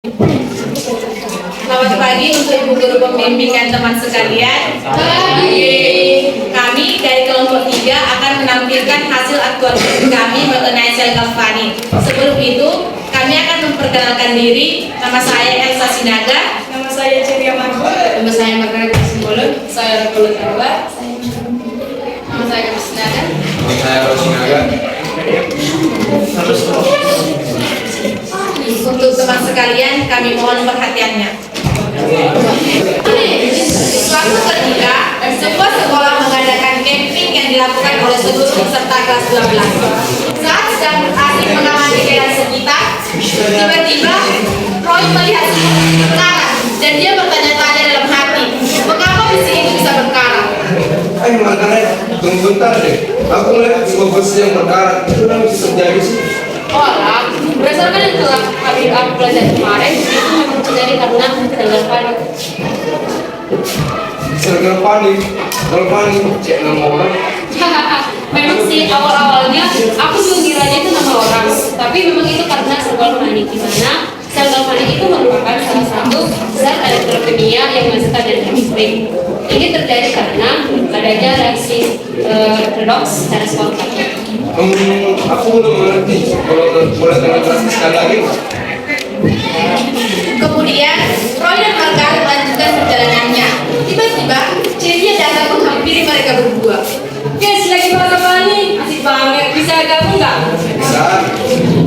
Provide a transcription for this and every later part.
Selamat pagi untuk Ibu Guru Pembimbing dan teman sekalian. Kami dari kelompok 3 akan menampilkan hasil aktualisasi kami mengenai sel galvanik. Sebelum itu, kami akan memperkenalkan diri. Nama saya Elsa Sinaga. Nama saya Ceria Margo. Nama saya Margaret Simbolon. Saya Rakulat Arba. Nama saya Kamis Sinaga. Nama saya Rosinaga. Untuk teman sekalian, kami mohon perhatiannya. Suatu ketika, sebuah sekolah mengadakan camping yang dilakukan oleh seluruh peserta kelas 12. Saat sedang asik mengamati keadaan sekitar, tiba-tiba Roy melihat berkarat dan dia bertanya-tanya dalam hati, mengapa besi itu bisa berkarat? Margaret, tunggu bentar deh. Aku melihat sebuah besi yang berkarat. Itu yang bisa terjadi sih. Orang, berdasarkan yang telah aku pelajari kemarin, itu memang terjadi karena sel galvanik. Sel galvanik, cek nama orang. Memang sih awal-awalnya aku juga kiranya itu nama orang, tapi memang itu karena sel galvanik, di mana sel galvanik itu merupakan salah satu zat elektrokimia yang menghasilkan energi listrik. Ini terjadi karena adanya reaksi redox dan spontan. Aku belum mengerti. Kalau boleh tolong jelaskan lagi, Mas. Kemudian Roy dan Margaret melanjutkan perjalanannya. Tiba-tiba Celia datang menghampiri mereka berdua. Guys, lagi bahas apa nih? Asik banget. Bisa gabung nggak? Bisa.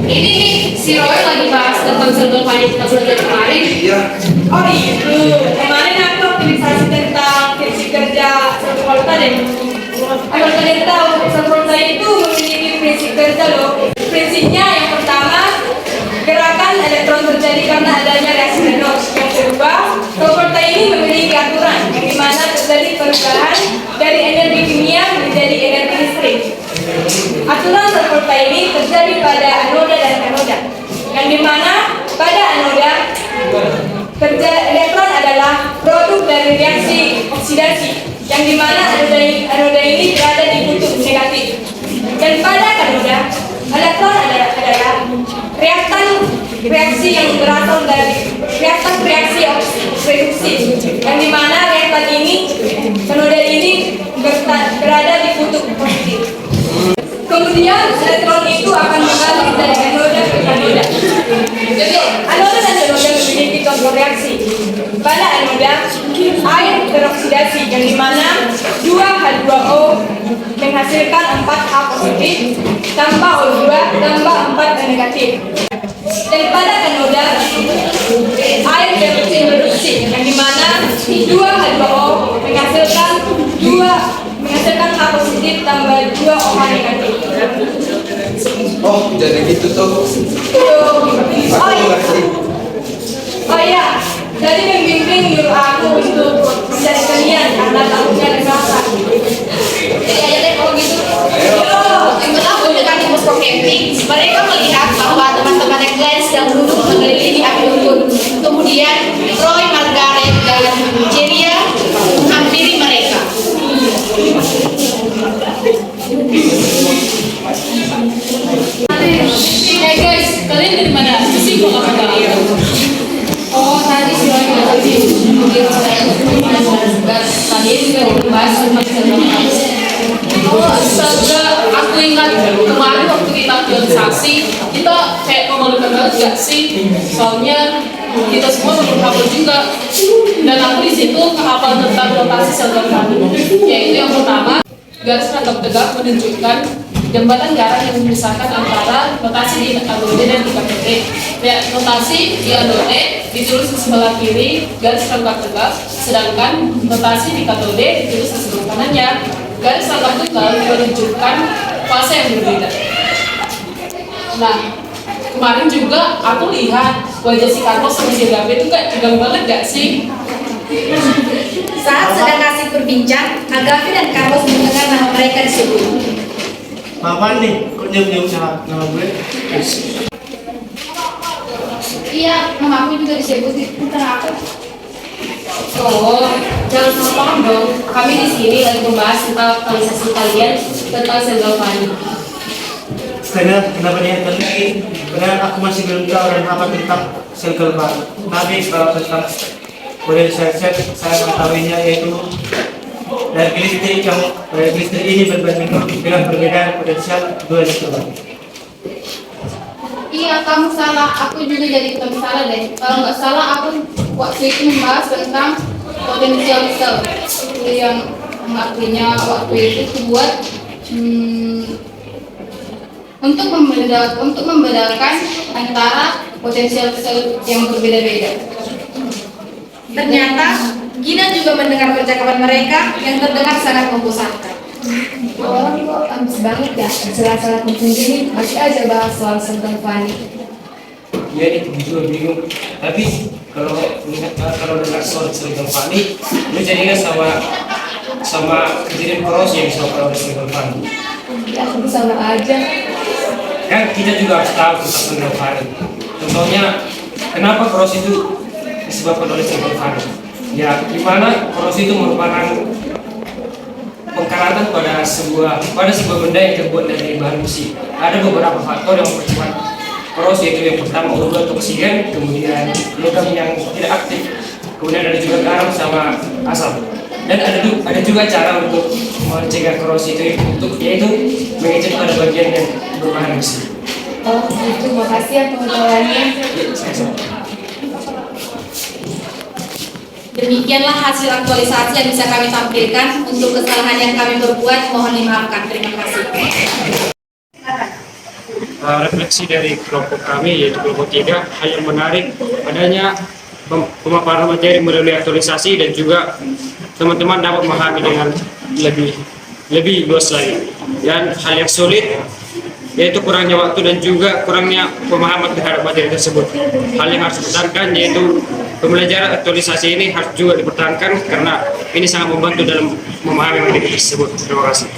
Ini nih, si Roy lagi bahas tentang sel galvanik kita belajar kemarin. Iya. Oh itu. Kemarin aku optimisasi tentang fungsi kerja satu volta deh. Agar kalian tahu, satu volta itu memiliki prinsip kerja loh. Prinsipnya yang pertama, gerakan elektron terjadi karena adanya reaksi redox. Yang kedua, satu volta ini memiliki aturan yang dimana terjadi perubahan dari energi kimia menjadi energi listrik. Aturan satu volta ini terjadi pada anoda dan katoda, yang dimana pada anoda elektron adalah produk dari reaksi oksidasi, yang dimana anoda ini berada di kutub negatif, dan pada katoda elektron adalah reaktan reaksi yang berasal dari reaktan reaksi reduksi, yang dimana reaktan ini anoda ini berada di kutub positif. Kemudian elektron itu akan mengalir dari anoda ke katoda. Jadi anoda dan katoda memiliki contoh reaksi. Pada anoda, air teroksidasi, yang dimana 2H2O menghasilkan 4H positif tambah O2 tambah 4H negatif. Dan pada katoda, air reduksi, yang dimana 2H2O menghasilkan H positif tambah 2OH negatif. Oh, jadi gitu tuh. Oh iya, jadi pembimbing nyuruh aku untuk mencari kalian karena takutnya kenapa. Jadi aja deh kalau gitu. Ikut aku dengan di posko camping. Mereka melihat bahwa teman-teman yang lain sedang duduk mengelilingi api unggun. Kemudian Roy, Margaret, dan Celia menghampiri mereka. Hey guys, kalian dari mana? Sih kok nggak tahu? Oh, tadi sih Roy tadi. Tadi juga dibahas tentang Oh, astaga, aku ingat kemarin waktu kita aktualisasi, kita kayak memalukan banget gak sih? Soalnya kita semua belum hafal juga. Dan aku di situ menghafal tentang rotasi sel galvanik, yaitu yang pertama, garis rangkap tegak menunjukkan jembatan garam yang memisahkan antara rotasi di anode dan di katode. Ya, rotasi di anode ditulis di sebelah kiri garis rangkap tegak, sedangkan rotasi di katode ditulis di sebelah kanannya. Garis rangkap tegak menunjukkan fase yang berbeda. Nah, kemarin juga aku lihat wajah si Carlos sama si Gabe itu kayak tegang banget gak sih? Saat sedang asik berbincang, Agavi dan Carlos mendengar nama mereka disebut. Apaan nih? Kok nyium-nyium nama gue? Iya, nama aku juga disebut. Kenapa? Oh, jangan salah paham dong. Kami di sini lagi membahas tentang aktualisasi kalian tentang sel galvanik. setengah kenapa dia teliti, padahal aku masih belum tahu dan apa tentang sel kelembar. Tapi kalau tentang model sel saya mengetahuinya yaitu dari listrik yang listrik ini berbanding dengan perbedaan potensial dua elektroda. Iya, kamu salah. Aku juga jadi kamu salah deh. Kalau nggak salah, aku waktu itu membahas tentang potensial sel yang artinya waktu itu buat untuk membedakan antara potensial sel yang berbeda-beda. Ternyata Gina juga mendengar percakapan mereka yang terdengar sangat membosankan. Oh, kok ambis banget ya. Salah-salah penting gini masih aja bahas soal tentang Fani. Iya nih, juga bingung. Tapi kalau dengar soal selingkuh Fani, lu jadi ingat sama kejadian Koros yang disebabkan oleh selingkuh Fani. Ya, aku sama aja. Kan kita juga harus tahu tentang selingkuh Fani. Contohnya, kenapa Koros itu disebabkan oleh selingkuh Fani? Ya, gimana Koros itu merupakan pengkaratan pada sebuah benda yang terbuat dari bahan besi. Ada beberapa faktor yang mempercepat koros, yaitu yang pertama urat oksigen, kemudian logam yang tidak aktif, kemudian ada juga garam sama asam. Dan ada juga cara untuk mencegah korosi itu yaitu mengecat pada bagian yang berbahan besi. Oh, gitu. Makasih ya pengetahuannya. Ya, sama-sama. Demikianlah hasil aktualisasi yang bisa kami tampilkan. Untuk kesalahan yang kami berbuat mohon dimaafkan. Terima kasih. Refleksi dari kelompok kami yaitu kelompok 3, hal yang menarik adanya pemaparan materi melalui aktualisasi dan juga teman-teman dapat memahami dengan lebih luas lagi. Dan hal yang sulit yaitu kurangnya waktu dan juga kurangnya pemahaman terhadap materi tersebut. Hal yang harus dipertahankan yaitu pembelajaran aktualisasi ini harus juga dipertahankan karena ini sangat membantu dalam memahami materi tersebut. Terima kasih.